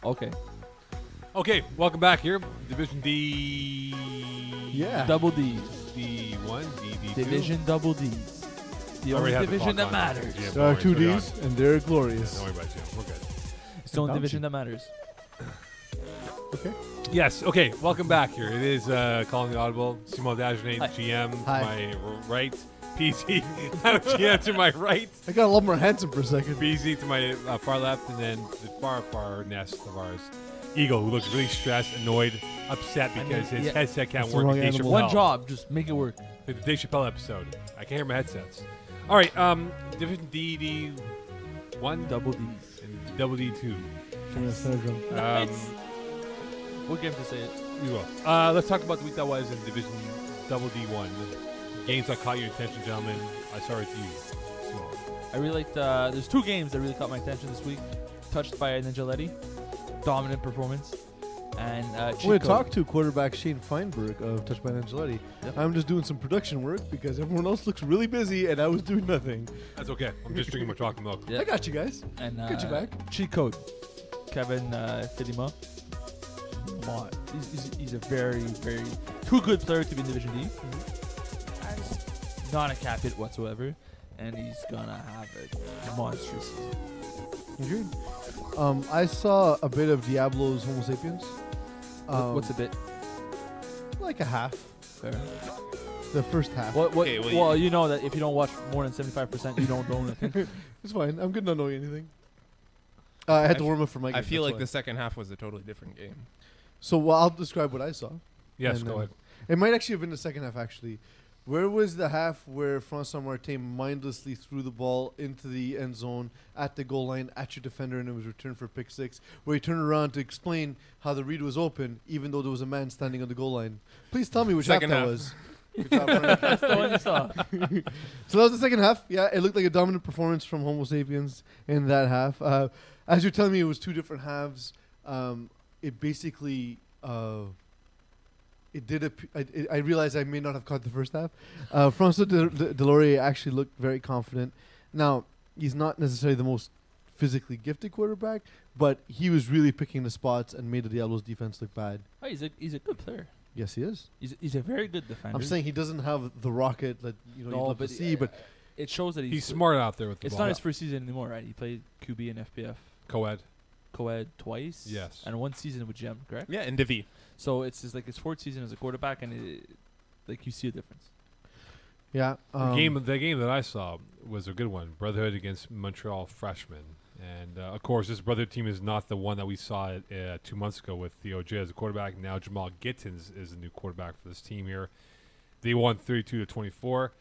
Okay. Okay, welcome back here. Division D. Yeah. Double D's. D1, D2. Division Double D's. The I only already have the division clock that on. matters. Yeah, There are don't two worry, Ds, and they're glorious. Don't worry about it. We're good. It's the only Bouncy. division that matters. Okay. Yes, okay, welcome back here. It is calling the Audible. Simon Dagenet, Hi. GM Hi. to my right. PC, GM to my right. I got a lot more handsome for a second. Peeze to my far left. And then the far nest of ours, Eagle, who looks really stressed, annoyed, upset because his yeah. headset can't That's the work. wrong Dave animal. One Chappelle. job, just make it work. The Dave Chappelle episode. I can't hear my headsets. All right, Division D1 Double D's. and Double D2. We'll get him to say it. We will. Let's talk about the week that was in Division Double D1. Games that caught your attention, gentlemen. I start with you. Simone. I really liked. There's two games that really caught my attention this week. Touched by Ninja Letty, dominant performance, and We're going to talk to quarterback Shane Feinberg of Touched by Angeletti. Yep. I'm just doing some production work because everyone else looks really busy and I was doing nothing. That's okay. I'm just drinking my chocolate milk. Yeah. I got you guys. And Got you back. Cheat code, Kevin Fidima. He's a very too good player to be in Division D. Not a cap hit whatsoever, and he's gonna have a monstrous season. Agreed. I saw a bit of Diablo's Homo Sapiens. What's a bit? Like a half. Fair. The first half. What, Okay, well, you know that if you don't watch more than 75%, you don't know anything. It's fine. I'm good not knowing anything. I had to warm up for my game. I feel that's like why. the second half was a totally different game. So I'll describe what I saw. Yes, And, go ahead. It might actually have been the second half, actually. Where was the half where Francois Martin mindlessly threw the ball into the end zone at the goal line at your defender and it was returned for pick six, where he turned around to explain how the read was open even though there was a man standing on the goal line? Please tell me which Second half that half. was. Good job, Frank. That's the one you saw. So that was the second half. Yeah, it looked like a dominant performance from Homo Sapiens in that half. As you're telling me, it was two different halves. It basically... I realized I may not have caught the first half. Francois Delorier actually looked very confident. Now, he's not necessarily the most physically gifted quarterback, but he was really picking the spots and made the Diablos defense look bad. Oh, he's a good player. Yes, he is. He's a very good defender. I'm saying he doesn't have the rocket that you'd love to see, but it shows that He's smart out there with the It's ball. not his first season anymore, right? He played QB and FPF Co-ed. co-ed twice. Yes. And one season with GM, correct? Yeah, and Divi. So it's just like his fourth season as a quarterback, and like you see a difference. yeah. The game that I saw was a good one. Brotherhood against Montreal Freshmen. And, of course, this Brotherhood team is not the one that we saw 2 months ago with Theo J as a quarterback. Now Jamal Gittins is the new quarterback for this team here. They won 32-24.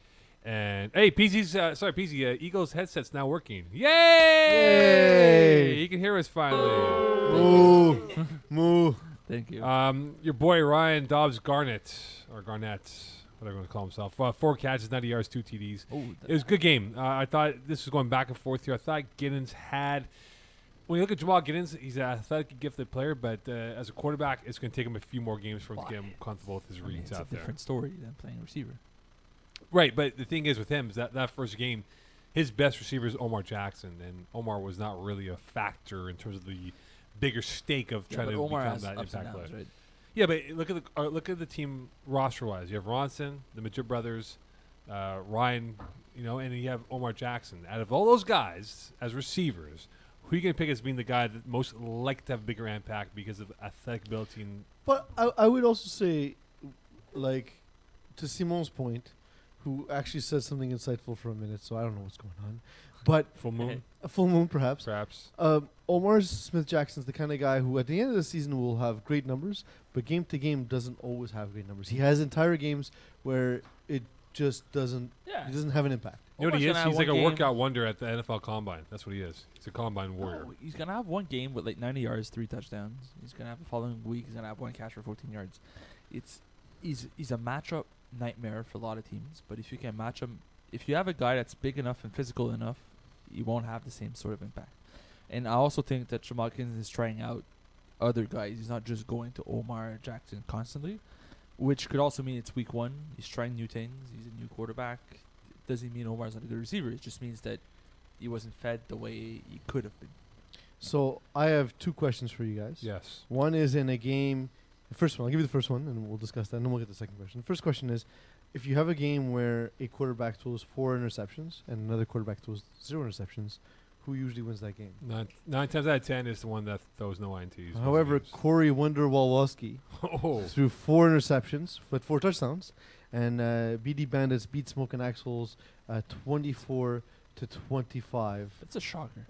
And, hey, Peeze's, Peeze, Eagles headset's now working. Yay! He can hear us finally. Moo. Moo. Thank you. Your boy Ryan Dobbs Garnett, whatever you want to call himself, 4 catches, 90 yards, 2 TDs. It was a good game. I thought this was going back and forth here. I thought Giddens had, when you look at Jamal Giddens, he's an athletic, gifted player, but as a quarterback, it's going to take him a few more games for him to get him comfortable with his reads it's out a there. different story than playing receiver. Right, but the thing is with him is that first game, his best receiver is Omar Jackson, and Omar was not really a factor in terms of the bigger stake of trying to Omar become has that ups and impact downs, player. right? Yeah, but look at the team roster-wise. You have Ronson, the Majid brothers, Ryan, and you have Omar Jackson. Out of all those guys as receivers, who are you going to pick as being the guy that most likely to have a bigger impact because of athletic ability? But I would also say, like, to Simon's point, who actually said something insightful for a minute, so I don't know what's going on. But Full moon, a full moon, perhaps. Omar Smith-Jackson's the kind of guy who, at the end of the season, will have great numbers, but game to game doesn't always have great numbers. He has entire games where it just doesn't. Yeah. He doesn't have an impact. You know what he Omar's is? gonna have He's like a one game- workout wonder at the NFL Combine. That's what he is. He's a Combine warrior. No, he's gonna have one game with like 90 yards, 3 touchdowns. He's gonna have the following week. He's gonna have one catch for 14 yards. He's a matchup nightmare for a lot of teams. But if you can match him, if you have a guy that's big enough and physical enough, you won't have the same sort of impact. And I also think that Jamal Giddens is trying out other guys. He's not just going to Omar Jackson constantly, which could also mean it's week 1. He's trying new things. He's a new quarterback. It doesn't mean Omar's not a good receiver. It just means that he wasn't fed the way he could have been. So I have two questions for you guys. Yes. One is in a game. The first one, I'll give you the first one, and we'll discuss that, and then we'll get the second question. The first question is, if you have a game where a quarterback throws 4 interceptions and another quarterback throws 0 interceptions, who usually wins that game? Nine times out of 10 is the one that throws no INTs. However, Corey Wonder-Walwalski oh, threw 4 interceptions with 4 touchdowns, and BD Bandits beat Smoke and Axles 24-25. That's a shocker.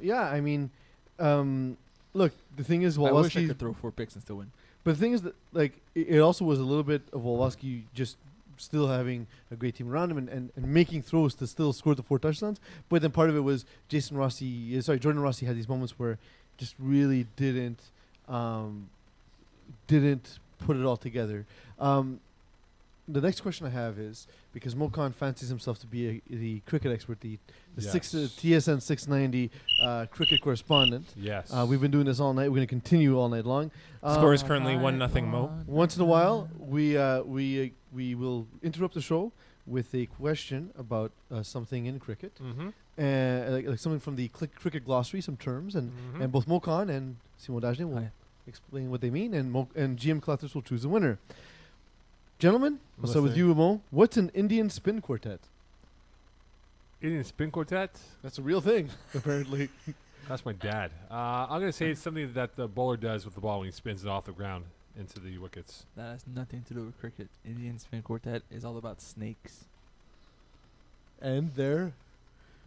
Yeah, I mean, look, the thing is, I wish I Walwalski. could throw 4 picks and still win. But the thing is that, like, it also was a little bit of Walwalski just still having a great team around him and making throws to still score the 4 touchdowns. But then part of it was Jordan Rossi had these moments where just really didn't put it all together. The next question I have is, because Mokan fancies himself to be the cricket expert, the TSN 690 cricket correspondent. yes. We've been doing this all night. We're going to continue all night long. Score is currently 1-0 Mo. Once in a while, we will interrupt the show with a question about something in cricket, like something from the cricket glossary, some terms, and both Mokan and Simon Dajne will explain what they mean, and GM Clutters will choose the winner. Gentlemen, I'll start with you, Mo. What's an Indian spin quartet? Indian spin quartet? That's a real thing, apparently. That's my dad. I'm going to say it's something that the bowler does with the ball when he spins it off the ground into the wickets. That has nothing to do with cricket. Indian spin quartet is all about snakes. And they're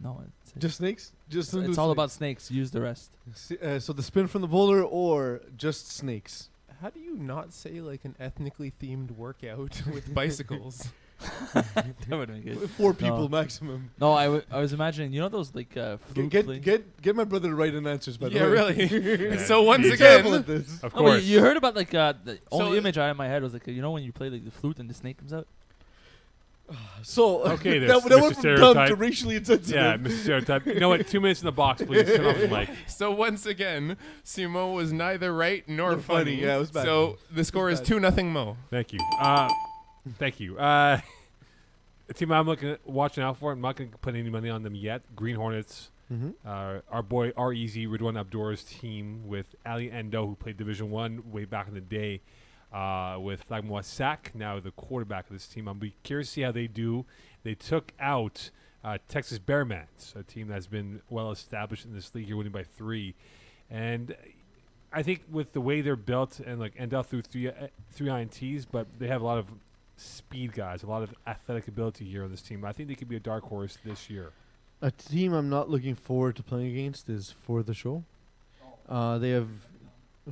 No, it's just snakes? it's all about snakes. Use the rest. So the spin from the bowler or just snakes? How do you not say like an ethnically themed workout with bicycles? That would make it. 4 people maximum. No, I was imagining. You know those like flute play- Get my brother to write in answers, by the Yeah, way. really. So once He's terrible again, at this. Of Oh, wait, course. you heard about like the only So- image I had in my head was like you know when you play like the flute and the snake comes out. So Okay, that this went Mr. from dumb to Stereotype. racially insensitive. Yeah, Mr. Stereotype. You know what? 2 minutes in the box, please. Turn off the mic. so once again, Simo was neither right nor Nor funny. funny. Yeah, it was bad. So the score is bad. 2-0 Mo. Thank you. Thank you. The team I'm watching out for, I'm not going to put any money on them yet. Green Hornets. Mm-hmm. Our boy R-Easy, Ridwan Abdur's team with Ali Endo, who played Division 1 way back in the day, with Flagmois Sack, now the quarterback of this team. I'll be curious to see how they do. They took out Texas Bearmans, a team that's been well established in this league. You're winning by 3. And I think with the way they're built, and like Endo threw three INTs, but they have a lot of speed guys, a lot of athletic ability here on this team. I think they could be a dark horse this year. A team I'm not looking forward to playing against is For the Show. They have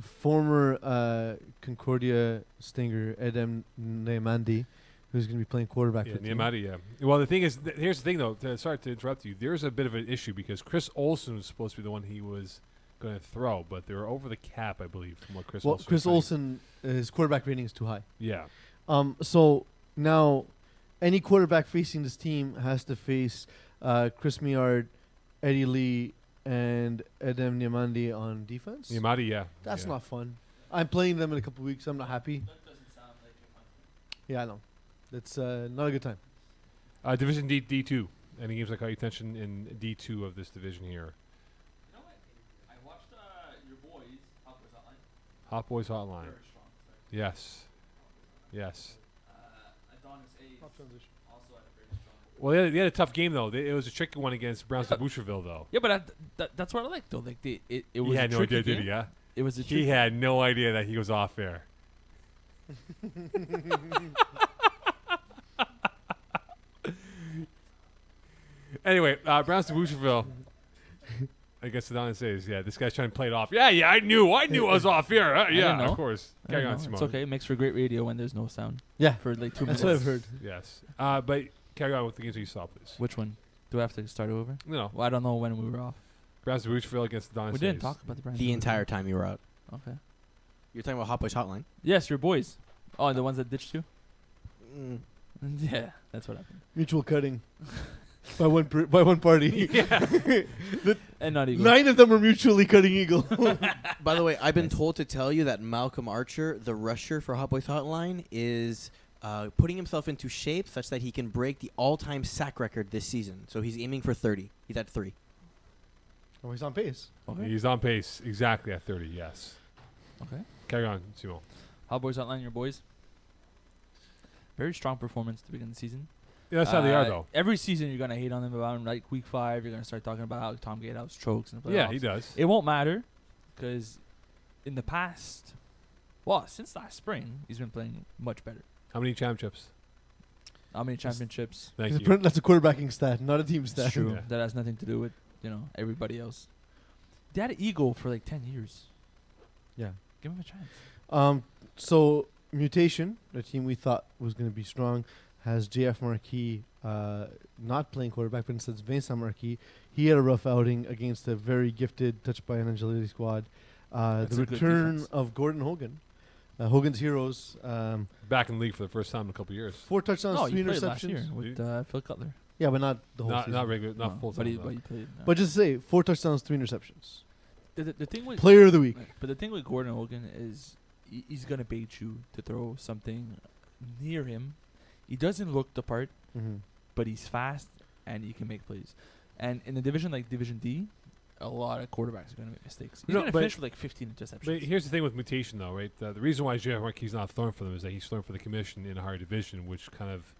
former Concordia Stinger Edem Neamandi, who's going to be playing quarterback Yeah, for the team. Niamati, yeah. Well, the thing is, here's the thing, though. Sorry to interrupt you. There's a bit of an issue because Chris Olsen was supposed to be the one he was going to throw, but they were over the cap, I believe, from what Chris Olsen was Chris saying. Olsen, his quarterback rating is too high. Yeah. So now, any quarterback facing this team has to face Chris Miard, Eddie Lee, and Edem Niamandi on defense. Niamati, yeah. That's yeah. not fun. I'm playing them in a couple weeks. I'm not happy. That doesn't sound like a fun. Yeah, I know. It's not a good time. Division D2. Any games that caught your attention in D2 of this division here? You know what? I watched your boys Hot Boys Hotline. Hot Boys Hotline. Very strong. Start. Yes. Yes. Adonis A's also had a very strong. Well, they had a tough game, though. It was a tricky one against Browns of Boucherville, though. Yeah, but that's what I like though. Like it was. He a had no tricky idea, did game. he? Yeah. It was a. He tricky- had no idea that he was off air. Anyway, Browns to Boucherville. I guess Adonis says, yeah, this guy's trying to play it off. Yeah, I knew I was off air. Yeah, didn't know. of course. I Carry don't on, know. What It's okay. It makes for great radio when there's no sound. Yeah, For like 2 that's minutes. what I've heard. Yes. But carry on with the games that you saw, please. Which one? Do I have to start over? No. Well, I don't know when we were off. Browns to Boucherville against Adonis. We didn't talk about the brand. The entire time you were out. Okay. You're talking about Hot Boys Hotline. Yes, your boys. Oh, and the ones that ditched you. Mm. Yeah, that's what happened. Mutual cutting by one party. And not Eagle. 9 of them were mutually cutting Eagle. By the way, I've been told to tell you that Malcolm Archer, the rusher for Hot Boys Hotline, is putting himself into shape such that he can break the all-time sack record this season. So he's aiming for 30. He's at 3. Oh, he's on pace. Okay. He's on pace exactly at 30. Yes. Okay. Carry on, Simo. How boys outline your boys? Very strong performance to begin the season. Yeah, that's how they are, though. Every season you're gonna hate on them about like week 5. You're gonna start talking about how Tom Gatehouse chokes in the playoffs. Yeah, he does. It won't matter because in the past, well, since last spring, he's been playing much better. How many championships? How many championships? Thank you. That's a quarterbacking stat, not a team stat. It's true. Yeah. That has nothing to do with everybody else. They had an ego for like 10 years. Yeah. Give him a chance. So Mutation, the team we thought was going to be strong, has JF Marquis not playing quarterback, but instead Vincent Marquis. He had a rough outing against a very gifted, touched by an Angelini squad. The a good return defense. of Gordon Hogan, Hogan's Heroes. Back in the league for the first time in a couple of years. 4 touchdowns, No, 3 he played last year interceptions. with Phil Cutler. Yeah, but not the whole Not season. regular, not No, full but time. he played. No. But just say 4 touchdowns, 3 interceptions. the thing with Player of the week. but the thing with Gordon Hogan is he's gonna bait you to throw something near him. He doesn't look the part, Mm-hmm. but he's fast and he can make plays. And in a division like Division D, a lot of quarterbacks are going to make mistakes. He's No, going to but- finish with like 15 interceptions. But here's the thing with Mutation, though, right? The reason why Jeff Marquis is not throwing for them is that he's throwing for the commission in a higher division, which kind of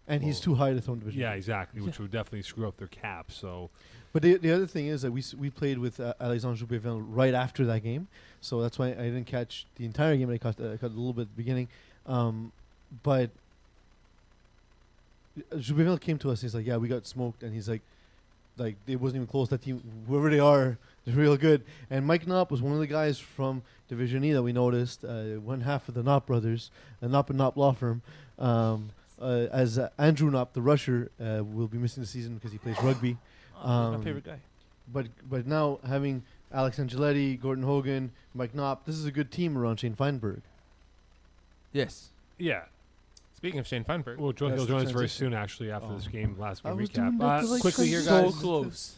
And he's too high to throw in division. yeah, exactly, which Yeah. would definitely screw up their cap. So But the other thing is that we played with Alexandre Joubeville right after that game, so that's why I didn't catch the entire game. I caught a little bit at the beginning, but Joubeville came to us. He's like, "Yeah, we got smoked," and he's like, it wasn't even close. That team, whoever they are, they're real good. And Mike Knopp was one of the guys from Division E that we noticed. One half of the Knopp brothers, the Knopp and Knopp law firm. As Andrew Knopp, the rusher, will be missing the season because he plays rugby. Oh, he's my favorite guy. But now having Alex Angeletti, Gordon Hogan, Mike Knopp, this is a good team around Shane Feinberg. Yes. yeah, Speaking of Shane Feinberg, well, That's he'll the join us very transition. soon. Actually, after this game, last I game was doing recap. that to, like, Quickly here, so guys. close.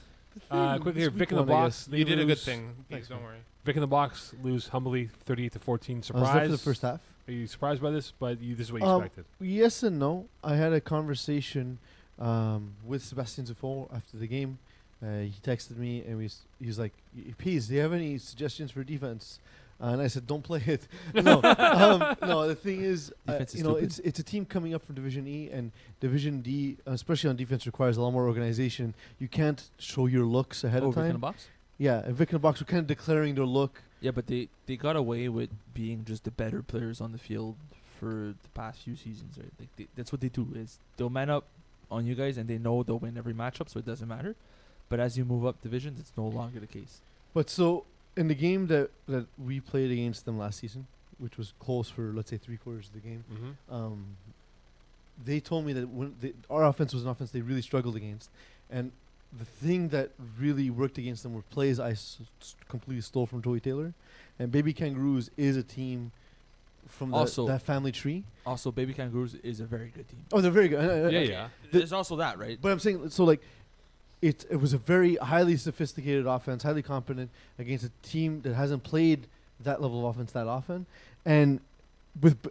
Quickly here, This Vic in the week one, I box. guess. they you did a good lose. thing. Thanks, Don't man. worry. Vic in the box lose humbly, 38-14. I was there Surprise. for the first half. Are you surprised by this? But this is what you expected. Yes and no. I had a conversation with Sebastian Zufo after the game. He texted me and he's like, "Peeze, do you have any suggestions for defense?" And I said, "Don't play it." No, no. The thing is, Defense is it's stupid. a team coming up from Division E, and Division D, especially on defense, requires a lot more organization. You can't show your looks ahead of Vic in the time. box? Yeah, and Vic in the box were kind of declaring their look. Yeah, but they got away with being just the better players on the field for the past few seasons, right? Like that's what they do is they'll man up on you guys and they know they'll win every matchup, so it doesn't matter. But as you move up divisions, it's no longer the case. But so in the game that we played against them last season, which was close for let's say 3/4 of the game, Mm-hmm. they told me that when our offense was an offense they really struggled against, and the thing that really worked against them were plays I completely stole from Joey Taylor, and Baby Kangaroos is a team from Also- that family tree. Also, Baby Kangaroos is a very good team. Oh, they're very good. Yeah. There's also that, right? But I'm saying so like. It was a very highly sophisticated offense, highly competent against a team that hasn't played that level of offense that often, and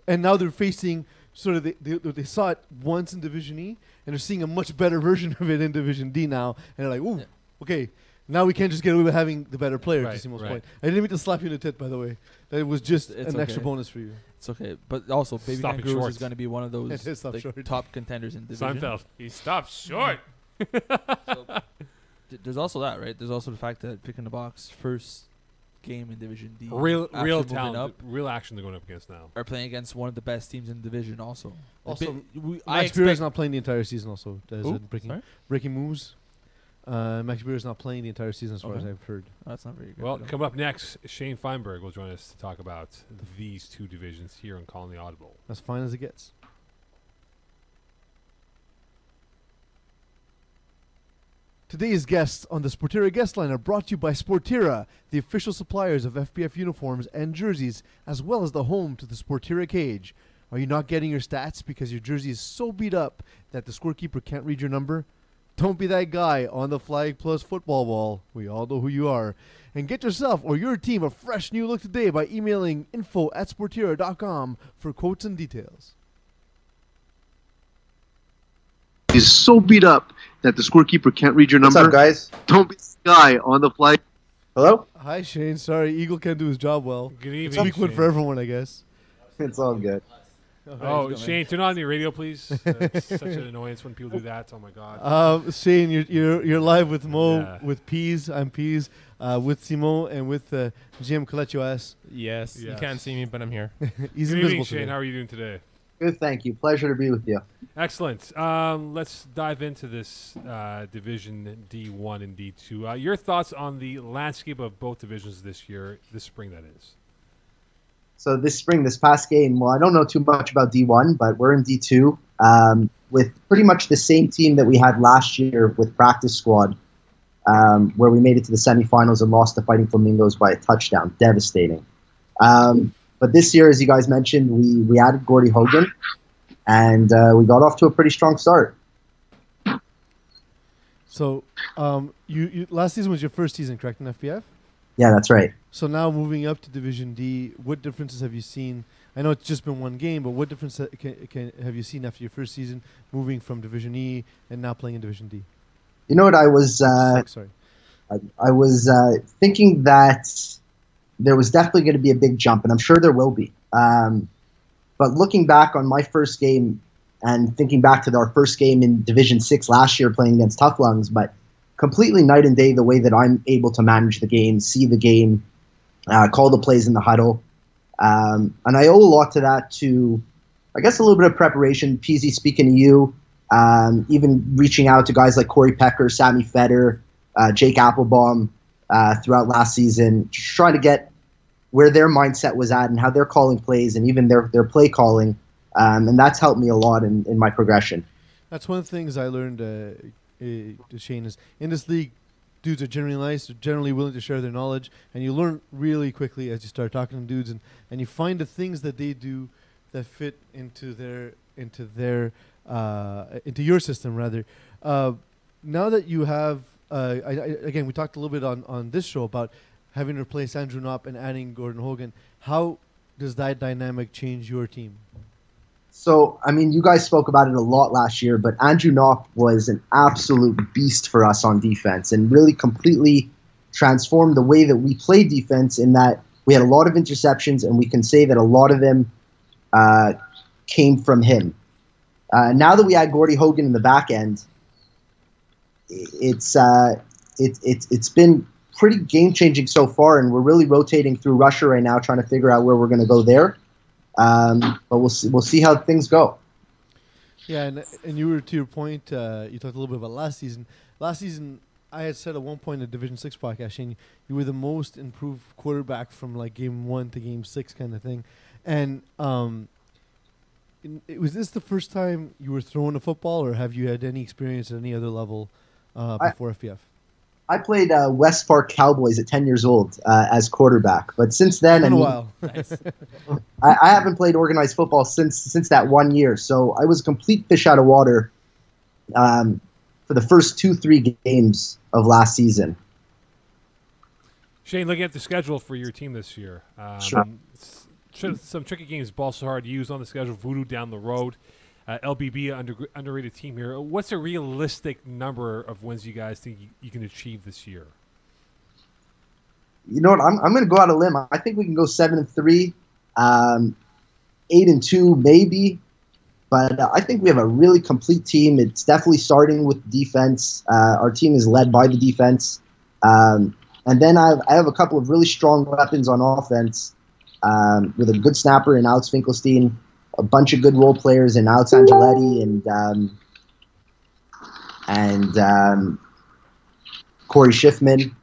now they're facing sort of they saw it once in Division E, and they're seeing a much better version of it in Division D now, and they're like, ooh, Yeah. okay, now we can't just get away with having the better player. Right, To Simo's right. point, I didn't mean to slap you in the tit, by the way. That was just It's an extra okay. bonus for you. It's okay. But also, Baby Stopping Kangaroos short. is going to be one of those It is stop like, short. top contenders in division. Seinfeld. He stopped short. So, there's also that, right? There's also the fact that Pick in the Box first game in Division D, Real after moving talent, up, real action they're going up against now. are playing against one of the best teams in the division. Also, Also, I Max Beer is expect not playing the entire season. Also, Who? breaking Sorry? moves. Max Beer is not playing the entire season, as far Okay. as I've heard. Oh, that's not very good. Well, but, come up next, Shane Feinberg will join us to talk about these two divisions here on Calling the Audible. As fine as it gets. Today's guests on the Sportira guest line are brought to you by Sportira, the official suppliers of FPF uniforms and jerseys, as well as the home to the Sportira cage. Are you not getting your stats because your jersey is so beat up that the scorekeeper can't read your number? Don't be that guy on the Flag Plus football wall. We all know who you are. And get yourself or your team a fresh new look today by emailing info@sportira.com for quotes and details. Is so beat up that the scorekeeper can't read your number. What's up, guys? Don't be Guy on the flight. Hello? Hi, Shane. Sorry, Eagle can't do his job well. Good evening, Speak one Shane. for everyone, I guess. It's all good. Oh, Shane, turn on your radio, please. It's such an annoyance when people do that. Oh my God. Shane, you're live with Mo, Yeah. with Peeze. I'm Peeze, with Simon, and with GM Coletio. Yes, you Yes. can't see me, but I'm here. He's Good invisible evening, Shane. today. How are you doing today? Good, thank you. Pleasure to be with you. Excellent. Let's dive into this division D1 and D2. Your thoughts on the landscape of both divisions this spring, that is. So this spring, this past game, well, I don't know too much about D1, but we're in D2 with pretty much the same team that we had last year with practice squad, where we made it to the semifinals and lost to Fighting Flamingos by a touchdown. Devastating. But this year, as you guys mentioned, we added Gordy Hogan, and we got off to a pretty strong start. So, you last season was your first season, correct, in FPF? Yeah, that's right. So now moving up to Division D, what differences have you seen? I know it's just been one game, but what difference have you seen after your first season, moving from Division E and now playing in Division D? You know what? I was Sorry. I was thinking that there was definitely going to be a big jump, and I'm sure there will be. But looking back on my first game and thinking back to our first game in Division 6 last year playing against Tough Lungs, but completely night and day the way that I'm able to manage the game, see the game, call the plays in the huddle. And I owe a lot to that to, I guess, a little bit of preparation. Peeze, speaking to you, even reaching out to guys like Corey Pecker, Sammy Fetter, Jake Applebaum throughout last season, just trying to get where their mindset was at and how they're calling plays and even their play calling. And that's helped me a lot in my progression. That's one of the things I learned, Shane, is in this league, dudes are generally nice, they're generally willing to share their knowledge, and you learn really quickly as you start talking to dudes, and you find the things that they do that fit into your system rather. Now that you have, again, we talked a little bit on this show about having replaced Andrew Knopp and adding Gordon Hogan. How does that dynamic change your team? So, I mean, you guys spoke about it a lot last year, but Andrew Knopp was an absolute beast for us on defense and really completely transformed the way that we play defense in that we had a lot of interceptions, and we can say that a lot of them came from him. Now that we add Gordy Hogan in the back end, it's been pretty game-changing so far, and we're really rotating through Russia right now, trying to figure out where we're going to go there. But we'll see how things go. Yeah, and you were, to your point, you talked a little bit about last season. Last season, I had said at one point in the Division 6 podcast, Shane, you were the most improved quarterback from like game 1 to game 6 kind of thing. And was this the first time you were throwing a football, or have you had any experience at any other level before FPF? I played West Park Cowboys at 10 years old as quarterback, but since then, It's been a while. Nice. I haven't played organized football since that 1 year. So I was a complete fish out of water for the first 2-3 games of last season. Shane, looking at the schedule for your team this year, Sure. Some tricky games, Balsa hard to use on the schedule, Voodoo down the road. LBB, underrated team here. What's a realistic number of wins you guys think you can achieve this year? You know what? I'm going to go out on a limb. I think we can go 7-3, 8-2 maybe. But I think we have a really complete team. It's definitely starting with defense. Our team is led by the defense. And then I have a couple of really strong weapons on offense with a good snapper in Alex Finkelstein, a bunch of good role players in Alex Angeletti and Corey Schiffman,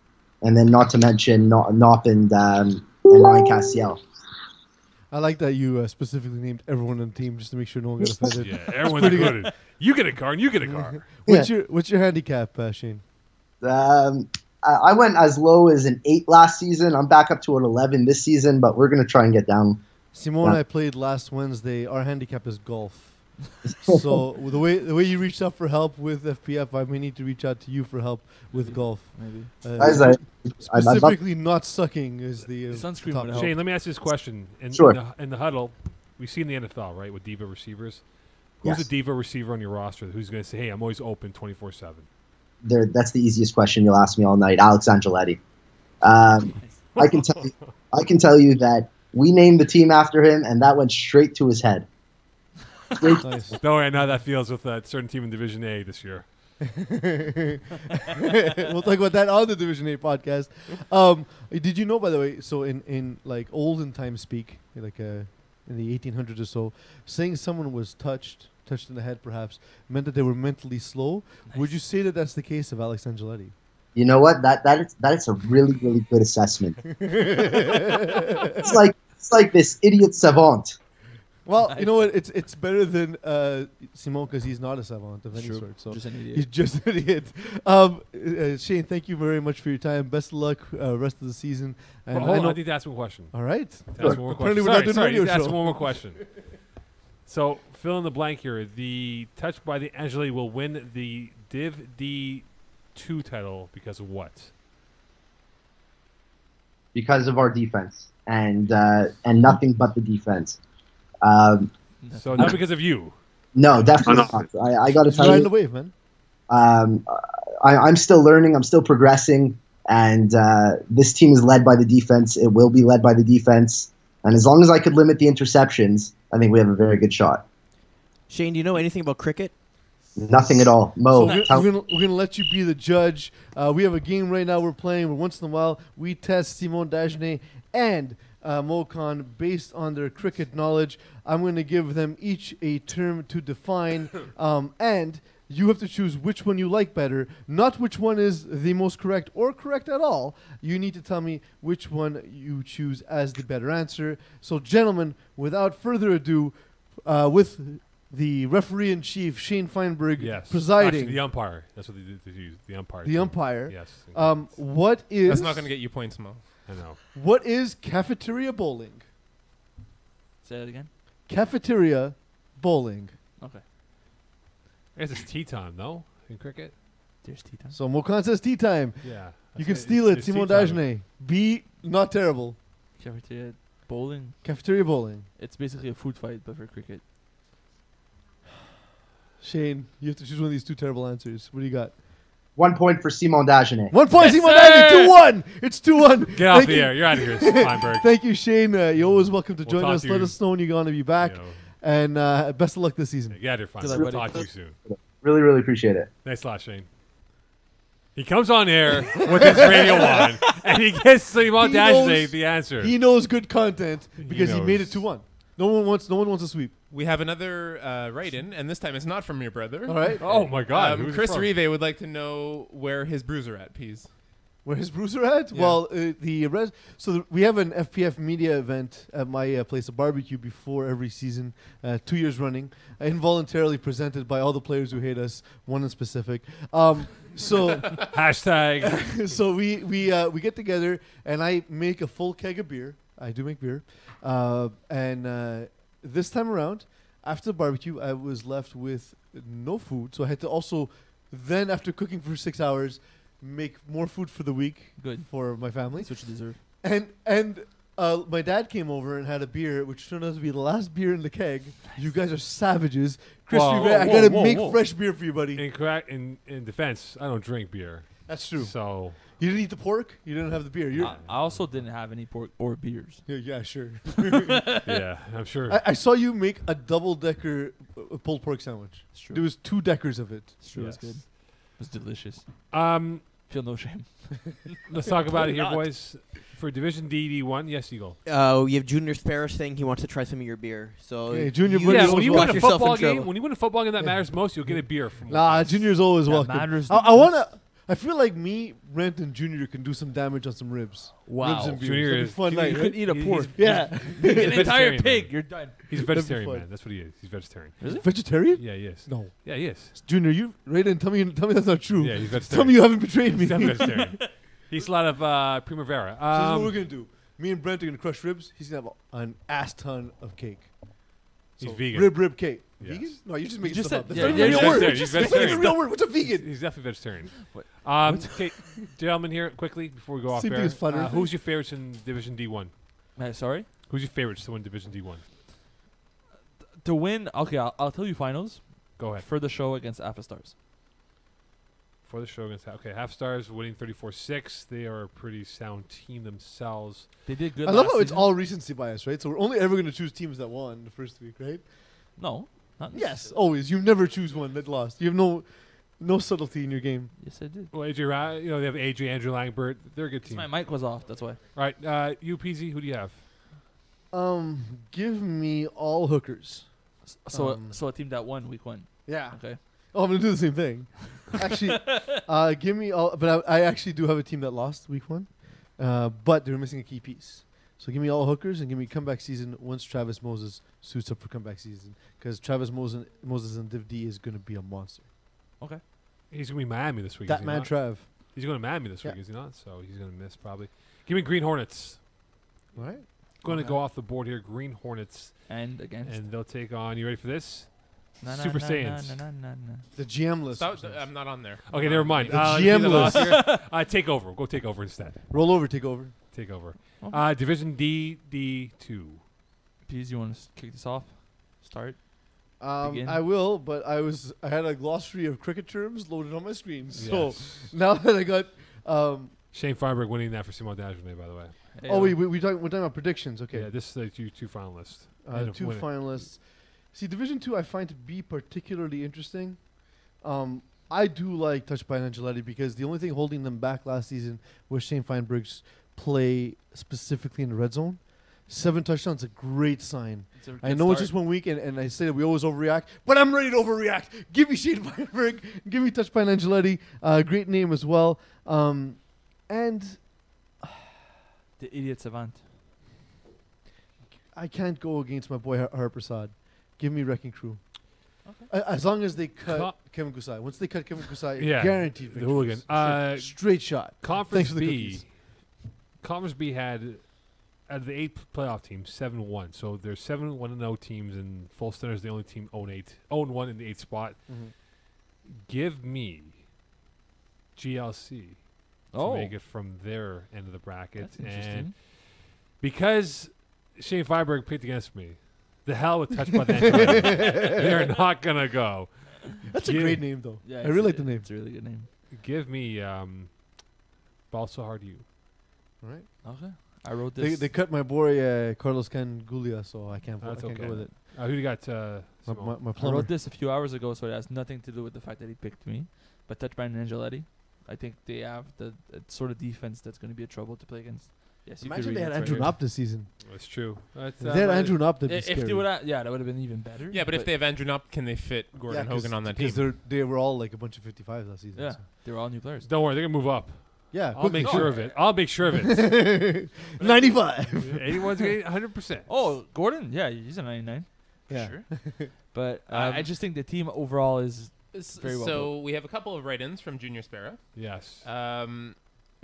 and then not to mention Knopp and Ryan Castiel. I like that you specifically named everyone on the team just to make sure no one got offended. Yeah, everyone's included. You get a car, and you get a car. What's your handicap, Shane? I went as low as an 8 last season. I'm back up to an 11 this season, but we're going to try and get down. Simone and I played last Wednesday. Our handicap is golf. So the way you reached out for help with FPF, I may need to reach out to you for help with golf. Maybe. Specifically, not sucking is the Sunscreen top would help. Shane, let me ask you this question. Sure. In the huddle, we see in the NFL, right, with diva receivers. Who's Yes. a diva receiver on your roster who's going to say, hey, I'm always open 24/7? that's the easiest question you'll ask me all night. Alex Angeletti. I can tell you that we named the team after him, and that went straight to his head. Nice. Don't worry, I know how that feels with that certain team in Division A this year. We'll talk about that on the Division 8 podcast. Did you know, by the way, so in like olden time speak, like in the 1800s or so, saying someone was touched in the head perhaps, meant that they were mentally slow. Nice. Would you say that that's the case of Alex Angeletti? You know what? That is a really, really good assessment. It's like this idiot savant. Well, you know what? It's better than Simon because he's not a savant of any True. sort. So Just an idiot. he's just an idiot. Shane, thank you very much for your time. Best of luck rest of the season. And Hold I on, know- I need to ask one question. all right. To ask one more Apparently question. we're not doing a Sorry, radio to ask show. one more question. So, fill in the blank here. The touch by the Angeli will win the Div D2 title because of what? Because of our defense and nothing but the defense. So, not because of you. No, definitely not. I got to He's tell riding you, the wave, man. I'm still learning. I'm still progressing, and this team is led by the defense. It will be led by the defense, and as long as I could limit the interceptions, I think we have a very good shot. Shane, do you know anything about cricket? Nothing at all. Mo, So we're gonna let you be the judge. We have a game right now we're playing where once in a while we test Simon Dagenet and Mokan based on their cricket knowledge. I'm going to give them each a term to define, and you have to choose which one you like better, not which one is the most correct or correct at all. You need to tell me which one you choose as the better answer. So, gentlemen, without further ado, with the referee-in-chief, Shane Feinberg, Yes. presiding. Actually, the umpire. That's what they use. The umpire. The team. umpire. Yes. What is That's not going to get you points, Mo. I know. what is cafeteria bowling? Say that again. Cafeteria bowling. Okay. I guess it's tea time, no? In cricket? There's tea time. So Mokan says tea time. Yeah. You can steal it, It's Simon tea time. Dagenet. Be not terrible. Cafeteria bowling. Cafeteria bowling. It's basically a food fight, but for cricket. Shane, you have to choose one of these two terrible answers. What do you got? 1 point for Simon Dagenet. 1 point, Yes, Simon sir! Dagenet. 2-1. It's 2-1. Get off Thank the you. air. You're out of here, Feinberg. Thank you, Shane. You're always welcome to We'll join talk us. to Let you. us know when you're going to be back. You know, And best of luck this season. get out of here, Good Feinberg. luck, We'll buddy. talk to you soon. Really, really appreciate it. Nice lot, Shane. He comes on air with his radio on, and he gets Simon He Dagenet knows- the answer. He knows good content because he knows. made it 2-1. No one wants a sweep. We have another write-in, and this time it's not from your brother. All right. Oh, my God. Who's it Chris from? Rive would like to know where his bruiser at, Peeze. Where his bruiser at? Yeah. Well, we have an FPF media event at my place, a barbecue before every season, 2 years running, involuntarily presented by all the players who hate us, one in specific. So Hashtag. so we get together and I make a full keg of beer. I do make beer, and this time around, after the barbecue, I was left with no food, so I had to also then, after cooking for 6 hours, make more food for the week. Good. For my family. That's what you deserve. And my dad came over and had a beer, which turned out to be the last beer in the keg. You guys are savages. Chris, Whoa, Rivet, I whoa, gotta whoa, make whoa. fresh beer for you, buddy. In defense, I don't drink beer. That's true. So, You didn't eat the pork. You didn't have the beer. You're, I also didn't have any pork or beers. yeah, sure. yeah, I'm sure. I saw you make a double-decker pulled pork sandwich. It's true. There was 2 deckers of it. It's true. It's Yes. good. It was delicious. Feel no shame. Let's talk about it here, Not. boys. For Division D1, yes, Eagle. You have Junior Sparrow saying he wants to try some of your beer. So Okay, Junior you Buddy Yeah, always when you welcome. win a yourself football in trouble. game, when you win a football game that matters most, you'll get a beer from. Nah, Junior's always That welcome. matters I the most. wanna. I feel like me, Rent, and Junior can do some damage on some ribs. Wow. Ribs and beers. Junior That'd be is- fun Junior night, You right? could eat a pork. Yeah. An Vegetarian, entire man. pig. You're done. He's a That'd be vegetarian, fun. man. That's what he is. He's vegetarian. Really? Vegetarian? Yeah, he is. No. Yeah, he is. Junior, you Raiden, tell me that's not true. Yeah, he's Tell vegetarian. me you haven't betrayed me. He's definitely vegetarian. He eats a lot of Primavera. So this is what we're gonna do. Me and Brent are gonna crush ribs. He's gonna have an ass ton of cake. He's So, vegan. Rib cake. Yes. Vegan? No, you just making just stuff up. said- That's yeah, not yeah, even a he's real word. vegetarian. He's That's not even a vegetarian. real word. What's a vegan? He's definitely vegetarian. What? Okay, gentlemen, here quickly before we go off Same thing air. as Flat Earth. Who's your favorites in Division D1? Sorry? Who's your favorites to win Division D1? To win, okay, I'll tell you finals Go ahead. for the show against Alpha Stars. For the show against Half Stars winning 34-6. They are a pretty sound team themselves. They did good. I love last how it's season. all recency bias, right? So we're only ever going to choose teams that won the first week, right? No, not Yes, necessarily. always. You never choose one that lost. You have no subtlety in your game. Yes, I did. Well, AJ, they have AJ, Andrew Langbert. They're a good team. My mic was off. That's why. All right, you, Peeze, who do you have? Give me all hookers. So a team that won week 1. Yeah. Okay. Oh, I'm gonna do the same thing. Actually, give me all. But I actually do have a team that lost week 1, but they're missing a key piece. So give me all hookers and give me comeback season once Travis Moses suits up for comeback season, because Travis Moses in Div D is gonna be a monster. Okay. He's going to be Miami this week. That is he man not? Trav. He's going to Miami this week, Yeah. is he not? So he's going to miss probably. Give me Green Hornets. All right. Going to Okay. go off the board here. Green Hornets. And against. And they'll take on, you ready for this? Na, na, Super na, Saiyans. na, na, na, na. The GM list. I'm not on there. Okay, never mind. The let's GM do the last list. here. Take over. Go take over instead. Roll over, take over. Take over. Okay. Division D2. Pease, you want to kick this off? Start. Begin. I will, but I had a glossary of cricket terms loaded on my screen. So Yes. now that I got, Shane Feinberg winning that for Simon Dagenet, by the way. Hey, oh, we're talking about predictions. Okay, Yeah, this is the two finalists. And two winning. finalists. See, Division 2 I find to be particularly interesting. I do like Touched by Angeletti because the only thing holding them back last season was Shane Feinberg's play specifically in the red zone. 7 touchdowns, a great sign. It's a I good know it's start. just 1 week, and I say that we always overreact, but I'm ready to overreact. Give me Shane Feinberg. Give me Touched by Angeletti. Great name as well. And The idiot savant. I can't go against my boy Harprasad. Give me Wrecking Crew. As long as they cut Kevin Kusai. Once they cut Kevin Kusai, Yeah, guaranteed the victories. hooligan. Straight shot. Thanks Conference for the B. cookies. Conference B had, out of the 8 playoff teams, 7-1. So there's 7 1-0 teams, and Full Center is the only team 0-1 in the 8th spot. Mhm. Give me GLC to make it from their end of the bracket. That's interesting. And because Shane Feinberg picked against me, the hell with Touched by the Angeletti. They're not going to go. That's a Give- great name, though. Yeah, I it's really a- like the name. It's a really good name. Give me Ball So Hard You. All right. Okay. I wrote They, this. they cut my boy Carlos Cangulia, so I can't, That's I can't okay. go with it. Who do you got? My I plumber. wrote this a few hours ago, so it has nothing to do with the fact that he picked me. But Touched by Angeletti, I think they have the sort of defense that's going to be a trouble to play against. Yes, you could Imagine read they had it right Andrew here. Knopp this season. That's true. That's, If they had Andrew Knopp, that'd be If they scary. would, yeah, that would have been even better. Yeah, but if they have Andrew Knopp, can they fit Gordon Hogan on that team? Because they were all like a bunch of 55s last season. Yeah, so. they were all new players. Don't worry, they're gonna move up. Yeah, I'll make quickly. sure of it. I'll make sure of it. 95. Anyone's getting 100%. Oh, Gordon, yeah, he's a 99. Yeah. Sure. But I just think the team overall is very well So we have a couple of write-ins from Junior Sparrow. Yes.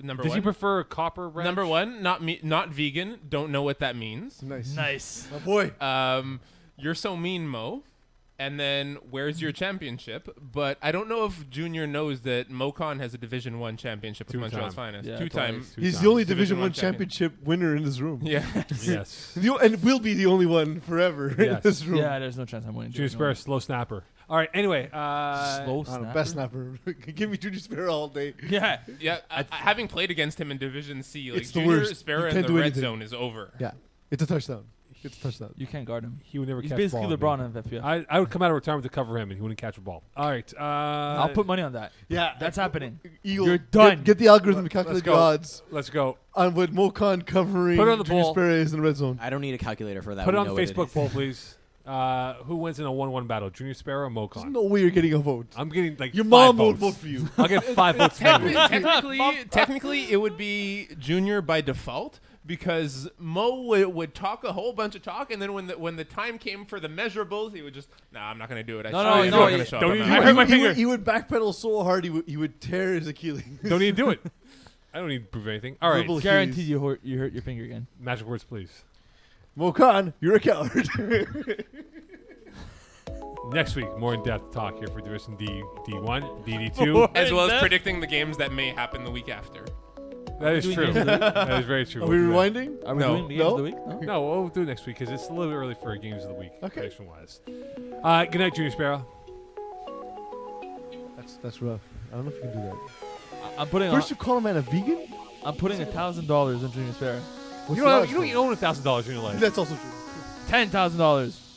Number Does one. he prefer copper ranch? Number one, not vegan. Don't know what that means. Nice. nice. My boy. You're so mean, Mo. And then where's your championship? But I don't know if Junior knows that MoCon has a Division 1 championship with Two Montreal's time. finest. Yeah, Two-time. twice. He's the only Division Division one 1 championship winner in this room. Yeah. Yes. And will be the only one forever in Yes. this room. Yeah, there's no chance I'm winning. Junior Sparrow, slow snapper. All right. Anyway. Slow I don't know, snapper. best snapper. Give me Junior Sparrow all day. Yeah. Yeah, having played against him in Division C, like It's the Junior worst. Sparrow You in can't the do red anything. zone is over. Yeah. It's a touchdown. It's a touchdown. You can't guard him. He would never He's catch basically the ball. LeBron in FPF. I would come out of retirement to cover him, and he wouldn't catch a ball. All right. I'll put money on that. Yeah. That's happening. Eagle. You're done. Get the algorithm to Let's calculate go. the odds Let's go. on what Mocon covering Put it on the Junior poll. Sparrow is in the red zone. I don't need a calculator for that. Put it We on know the what it Facebook is. poll, please. Who wins in a 1-1 battle? Junior Sparrow or There's MoCon? no way you're getting a vote. I'm getting like Your 5 mom won't votes. vote for you. I'll get 5 votes. Technically, it would be Junior by default because Mo would talk a whole bunch of talk, and then when the time came for the measurables, he would just, nah, I'm not going to do it. No, I'm no, not going you- to show don't up. you- I'm I not. heard my finger. He would backpedal so hard he would tear his Achilles. Don't need to do it. I don't need to prove anything. All right. Verbal Guaranteed Achilles. you hurt your finger again. Magic words, please. Mocon, you're a coward. Next week, more in-depth talk here for Division D1, DD2. As well as predicting the games that may happen the week after. That is Doing true. games of the week? That is very true. Are we We'll do that. rewinding? Are we No. doing the games of the week? No. No, we'll do it next week because it's a little bit early for games of the week, Okay. prediction-wise. Good night, Junior Sparrow. That's rough. I don't know if you can do that. I'm putting First, you call a man a vegan. I'm putting $1,000 in Junior Spare. What's You the don't odds even own $1,000 in your life. That's also true. $10,000.